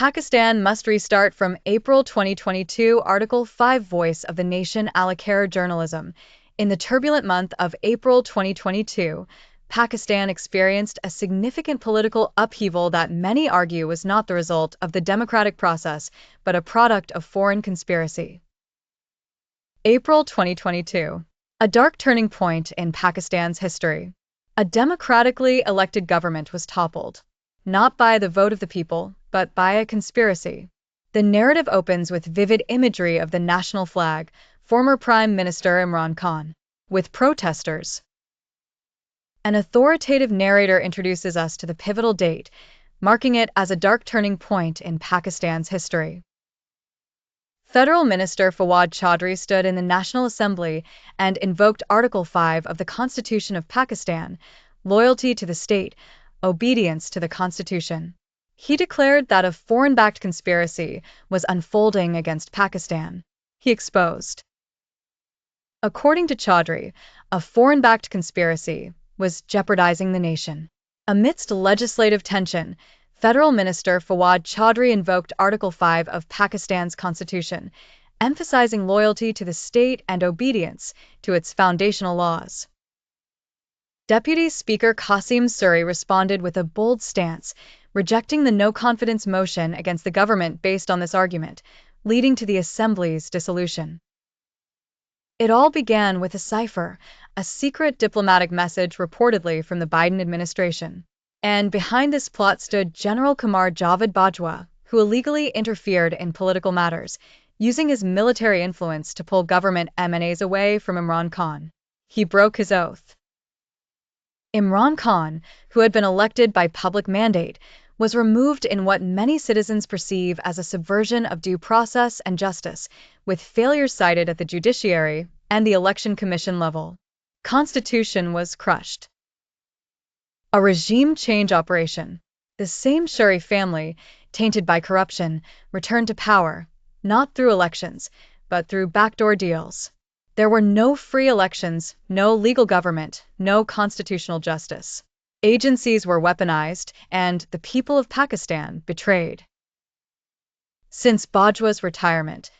Pakistan must restart from April 2022. Article 5 Voice of the Nation Alikarrar Journalism. In the turbulent month of April 2022, Pakistan experienced a significant political upheaval that many argue was not the result of the democratic process, but a product of foreign conspiracy. April 2022. A dark turning point in Pakistan's history. A democratically elected government was toppled, not by the vote of the people, but by a conspiracy. The narrative opens with vivid imagery of the national flag, former Prime Minister Imran Khan, with protesters. An authoritative narrator introduces us to the pivotal date, marking it as a dark turning point in Pakistan's history. Federal Minister Fawad Chaudhry stood in the National Assembly and invoked Article 5 of the Constitution of Pakistan, loyalty to the state, obedience to the Constitution. He declared that a foreign-backed conspiracy was unfolding against Pakistan. He exposed. According to Chaudhry, a foreign-backed conspiracy was jeopardizing the nation. Amidst legislative tension, Federal Minister Fawad Chaudhry invoked Article 5 of Pakistan's constitution, emphasizing loyalty to the state and obedience to its foundational laws. Deputy Speaker Qasim Suri responded with a bold stance, rejecting the no-confidence motion against the government based on this argument, leading to the Assembly's dissolution. It all began with a cipher, a secret diplomatic message reportedly from the Biden administration. And behind this plot stood General Qamar Javed Bajwa, who illegally interfered in political matters, using his military influence to pull government MNAs away from Imran Khan. He broke his oath. Imran Khan, who had been elected by public mandate, was removed in what many citizens perceive as a subversion of due process and justice, with failures cited at the judiciary and the election commission level. Constitution was crushed. A regime change operation. The same Shuri family, tainted by corruption, returned to power, not through elections, but through backdoor deals. There were no free elections, no legal government, no constitutional justice. Agencies were weaponized, and the people of Pakistan betrayed. Since Bajwa's retirement,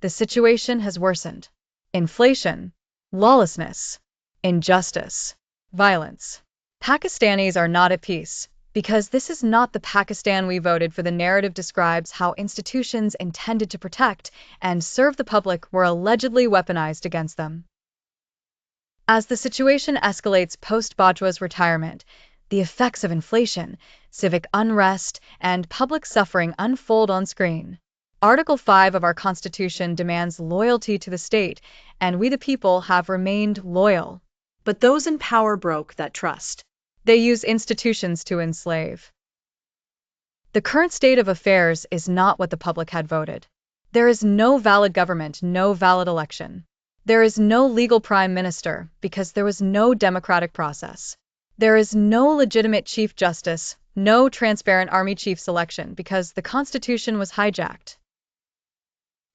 the situation has worsened. Inflation, lawlessness, injustice, violence. Pakistanis are not at peace, because this is not the Pakistan we voted for. The narrative describes how institutions intended to protect and serve the public were allegedly weaponized against them. As the situation escalates post-Bajwa's retirement, the effects of inflation, civic unrest, and public suffering unfold on screen. Article 5 of our Constitution demands loyalty to the state, and we the people have remained loyal. But those in power broke that trust. They use institutions to enslave. The current state of affairs is not what the public had voted. There is no valid government, no valid election. There is no legal prime minister, because there was no democratic process. There is no legitimate chief justice, no transparent army chief selection, because the Constitution was hijacked.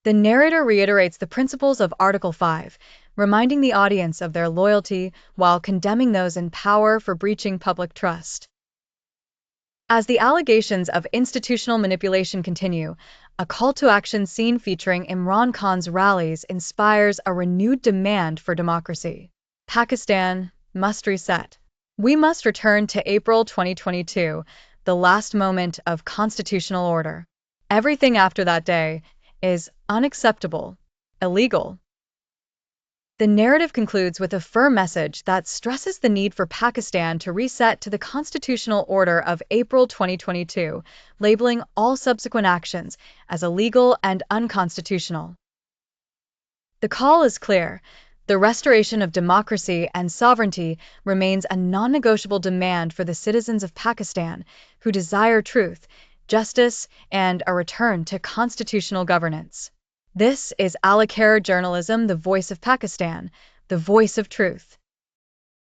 The narrator reiterates the principles of Article 5, reminding the audience of their loyalty while condemning those in power for breaching public trust. As the allegations of institutional manipulation continue, a call to action scene featuring Imran Khan's rallies inspires a renewed demand for democracy. Pakistan must reset. We must return to April 2022, the last moment of constitutional order. Everything after that day is unacceptable, illegal. The narrative concludes with a firm message that stresses the need for Pakistan to reset to the constitutional order of April 2022, labeling all subsequent actions as illegal and unconstitutional. The call is clear. The restoration of democracy and sovereignty remains a non-negotiable demand for the citizens of Pakistan who desire truth, justice, and a return to constitutional governance. This is Alikarrar Journalism, the voice of Pakistan, the voice of truth.